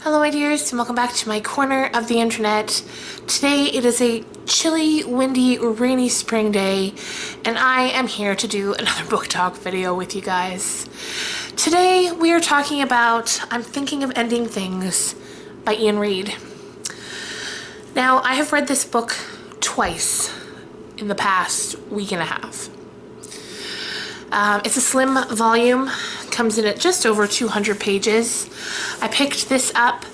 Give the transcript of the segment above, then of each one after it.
Hello my dears, and welcome back to my corner of the internet. Today it is a chilly, windy, rainy spring day, and I am here to do another book talk video with you guys. Today we are talking about I'm Thinking of Ending Things by Ian Reid. Now, I have read this book twice in the past week and a half. It's a slim volume, comes in at just over 200 pages. I picked this up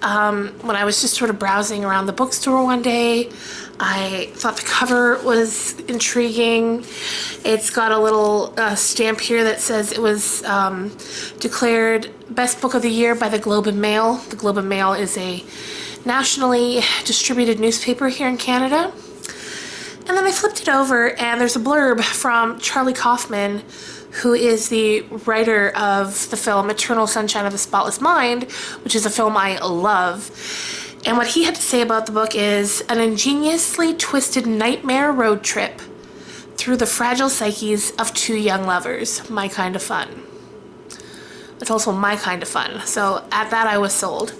when I was just sort of browsing around the bookstore one day. I thought the cover was intriguing. It's got a little stamp here that says it was declared Best Book of the Year by the Globe and Mail. The Globe and Mail is a nationally distributed newspaper here in Canada. And then I flipped it over and there's a blurb from Charlie Kaufman, who is the writer of the film Eternal Sunshine of the Spotless Mind, which is a film I love. And what he had to say about the book is an ingeniously twisted nightmare road trip through the fragile psyches of two young lovers. My kind of fun. It's also my kind of fun. So at that I was sold.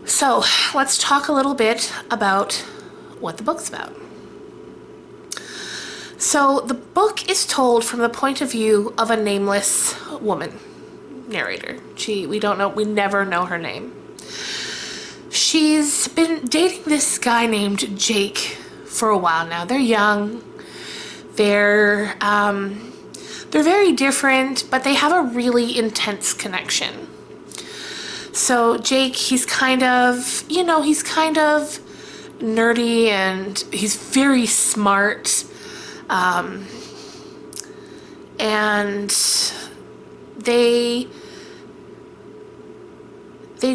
So let's talk a little bit about what the book's about. So the book is told from the point of view of a nameless woman narrator. We never know her name. She's been dating this guy named Jake for a while now. They're young. They're very different, but they have a really intense connection. So Jake, he's kind of nerdy and he's very smart. And they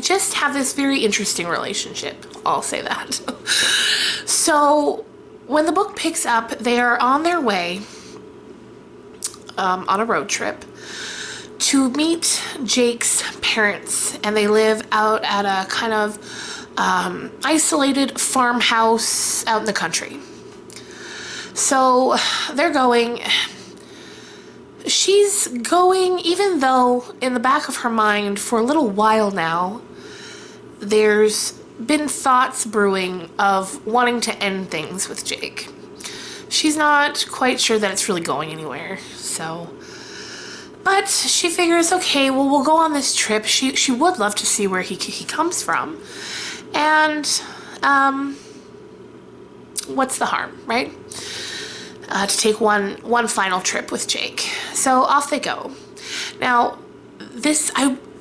just have this very interesting relationship, I'll say that. So when the book picks up, they are on their way on a road trip to meet Jake's parents, and they live out at a kind of isolated farmhouse out in the country. So they're going. She's going, even though in the back of her mind for a little while now, there's been thoughts brewing of wanting to end things with Jake. She's not quite sure that it's really going anywhere, so. But she figures, okay, well, we'll go on this trip. She would love to see where he comes from. And what's the harm, right? To take one final trip with Jake. So off they go. Now,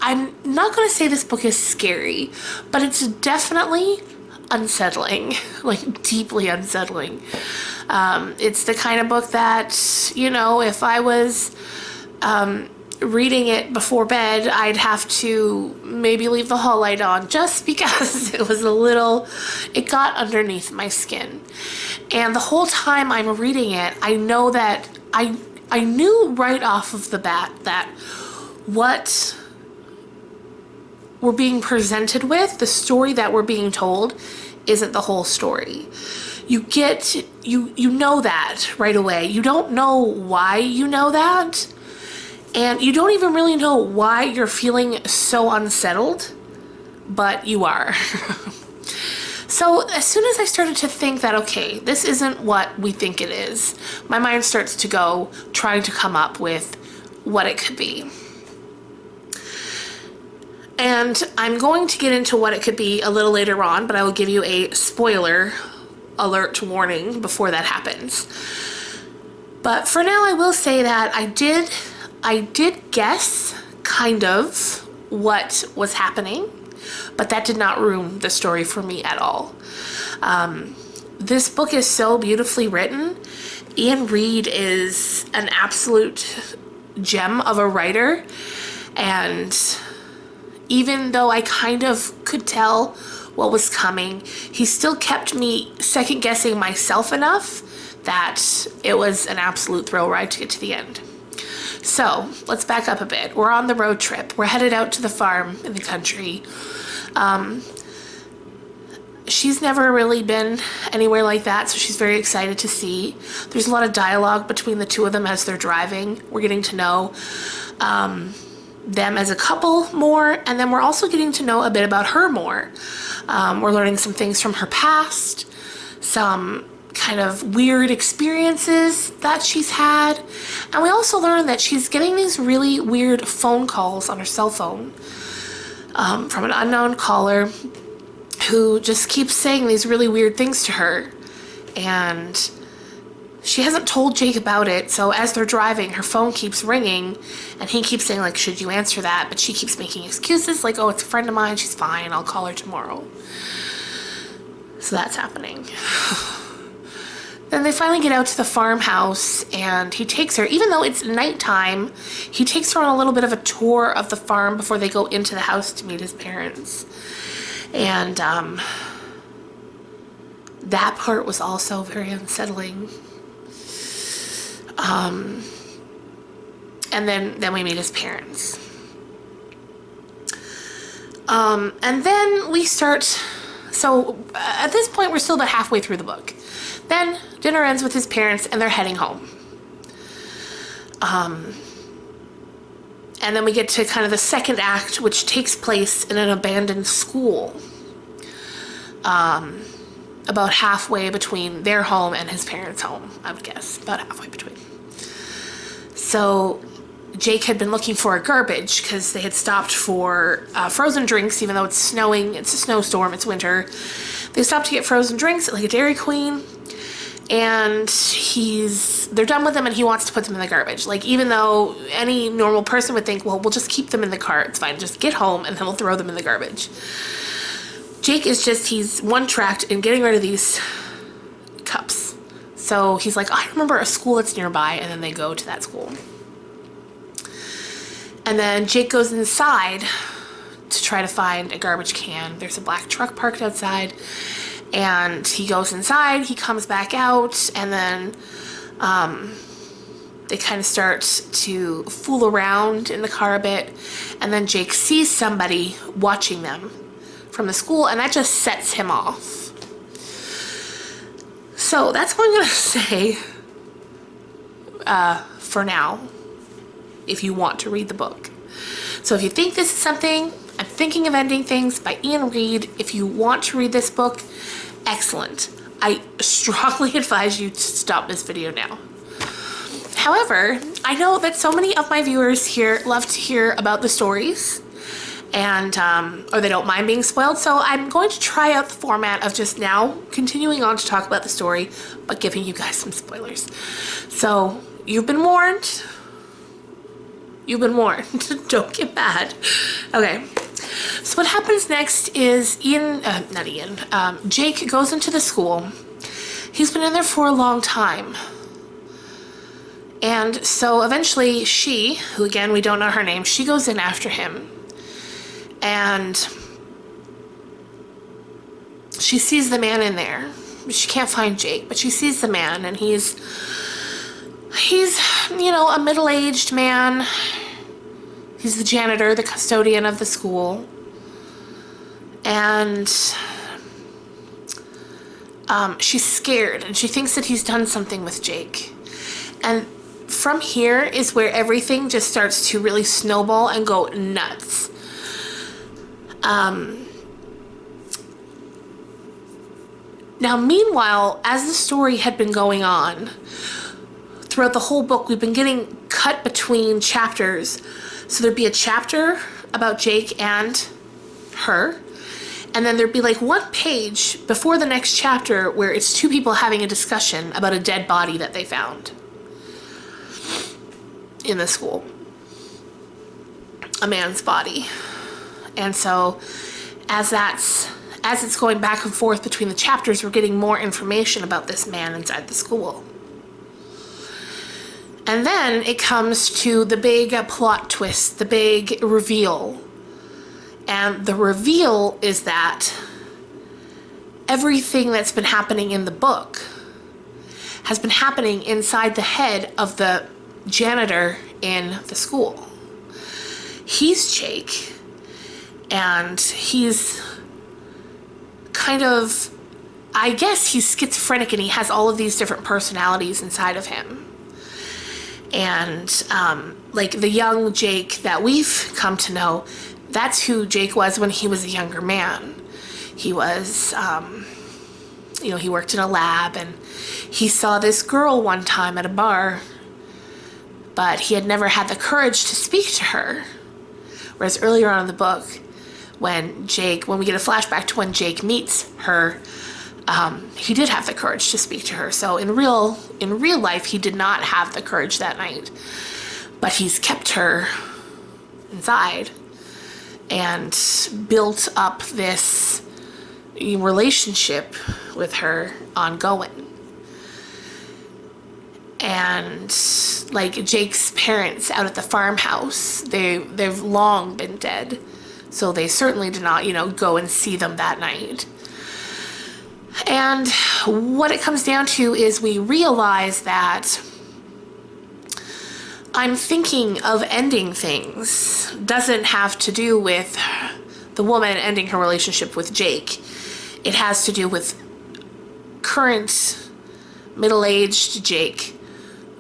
I'm not going to say this book is scary, but it's definitely unsettling, like deeply unsettling. It's the kind of book that, if I was reading it before bed, I'd have to maybe leave the hall light on just because it got underneath my skin. And the whole time I'm reading it, I know that I knew right off of the bat that what we're being presented with, the story that we're being told, isn't the whole story. You know that right away. You don't know why you know that. And you don't even really know why you're feeling so unsettled, but you are. So as soon as I started to think that, okay, this isn't what we think it is, my mind starts to go trying to come up with what it could be. And I'm going to get into what it could be a little later on, but I will give you a spoiler alert warning before that happens. But for now, I will say that I did guess kind of what was happening, but that did not ruin the story for me at all. This book is so beautifully written. Ian Reid is an absolute gem of a writer, and even though I kind of could tell what was coming, he still kept me second guessing myself enough that it was an absolute thrill ride to get to the end. So let's back up a bit. We're on the road trip. We're headed out to the farm in the country. she's never really been anywhere like that, so she's very excited to see. There's a lot of dialogue between the two of them as they're driving. We're getting to know them as a couple more, and then we're also getting to know a bit about her more. We're learning some things from her past, some kind of weird experiences that she's had, and we also learn that she's getting these really weird phone calls on her cell phone from an unknown caller who just keeps saying these really weird things to her, and she hasn't told Jake about it. So as they're driving, her phone keeps ringing, and he keeps saying, like, should you answer that? But she keeps making excuses, like, oh, it's a friend of mine, she's fine, I'll call her tomorrow. So that's happening. Then they finally get out to the farmhouse, and he takes her, even though it's nighttime, he takes her on a little bit of a tour of the farm before they go into the house to meet his parents. And that part was also very unsettling. And then we meet his parents. And then we start, so at this point we're still about halfway through the book. Then dinner ends with his parents and they're heading home. And then we get to kind of the second act, which takes place in an abandoned school. About halfway between their home and his parents' home, I would guess. About halfway between. So Jake had been looking for a garbage because they had stopped for frozen drinks, even though it's snowing, it's a snowstorm, it's winter. They stopped to get frozen drinks at like a Dairy Queen, and they're done with them and he wants to put them in the garbage. Like, even though any normal person would think, well, we'll just keep them in the car, it's fine, just get home and then we'll throw them in the garbage. Jake is just, he's one-tracked in getting rid of these cups. So he's like, oh, I remember a school that's nearby, and then they go to that school. And then Jake goes inside to try to find a garbage can. There's a black truck parked outside, and he goes inside, he comes back out, and then they kind of start to fool around in the car a bit, and then Jake sees somebody watching them from the school, and that just sets him off. So that's what I'm gonna say for now, if you want to read the book. So if you think this is something, I'm Thinking of Ending Things by Ian Reid. If you want to read this book, excellent. I strongly advise you to stop this video now. However, I know that so many of my viewers here love to hear about the stories, and or they don't mind being spoiled, so I'm going to try out the format of just now continuing on to talk about the story, but giving you guys some spoilers. So you've been warned. You've been warned. Don't get mad. Okay. So what happens next is Jake goes into the school. He's been in there for a long time. And so eventually she, who again we don't know her name, she goes in after him. And she sees the man in there. She can't find Jake, but she sees the man, and he's you know, a middle-aged man. He's the janitor, the custodian of the school. And she's scared, and she thinks that he's done something with Jake. And from here is where everything just starts to really snowball and go nuts. Now, meanwhile, as the story had been going on, throughout the whole book, we've been getting cut between chapters. So there'd be a chapter about Jake and her, and then there'd be like one page before the next chapter where it's two people having a discussion about a dead body that they found in the school. A man's body. And so as it's going back and forth between the chapters, we're getting more information about this man inside the school. And then it comes to the big plot twist, the big reveal. And the reveal is that everything that's been happening in the book has been happening inside the head of the janitor in the school. He's Jake, and he's kind of, I guess he's schizophrenic and he has all of these different personalities inside of him. And like the young Jake that we've come to know, that's who Jake was when he was a younger man. He was, you know, he worked in a lab, and he saw this girl one time at a bar, but he had never had the courage to speak to her. Whereas earlier on in the book, when we get a flashback to when Jake meets her, he did have the courage to speak to her. So in real life, he did not have the courage that night, but he's kept her inside and built up this relationship with her ongoing. And like Jake's parents out at the farmhouse, they've long been dead, so they certainly did not, you know, go and see them that night. And what it comes down to is we realize that I'm thinking of ending things doesn't have to do with the woman ending her relationship with Jake. It has to do with current middle-aged Jake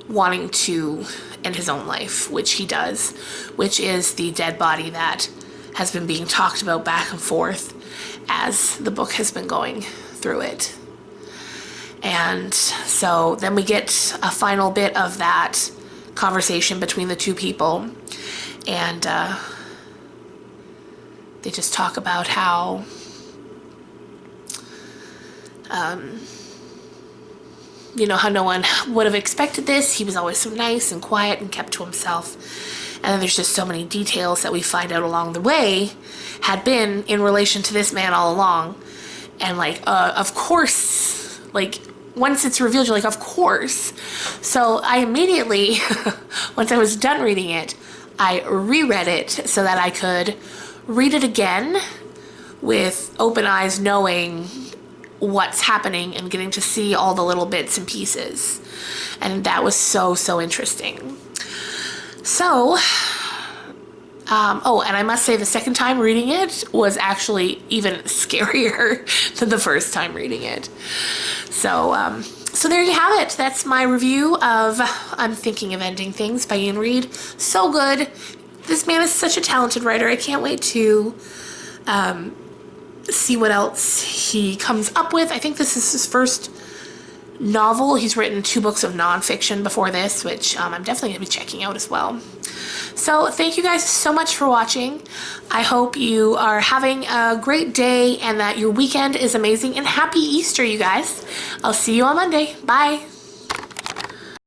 wanting to end his own life, which he does, which is the dead body that has been being talked about back and forth as the book has been going through it. And so then we get a final bit of that conversation between the two people, and they just talk about how you know, how no one would have expected this. He was always so nice and quiet and kept to himself. And then there's just so many details that we find out along the way had been in relation to this man all along. And like, of course, like once it's revealed, you're like, of course. So I immediately, once I was done reading it, I reread it so that I could read it again with open eyes, knowing what's happening and getting to see all the little bits and pieces. And that was so interesting. So, oh, and I must say the second time reading it was actually even scarier than the first time reading it. So, so there you have it. That's my review of I'm Thinking of Ending Things by Ian Reid. So good. This man is such a talented writer. I can't wait to see what else he comes up with. I think this is his first novel. He's written 2 books of nonfiction before this, which I'm definitely going to be checking out as well. So thank you guys so much for watching. I hope you are having a great day and that your weekend is amazing, and happy Easter, you guys. I'll see you on Monday. Bye.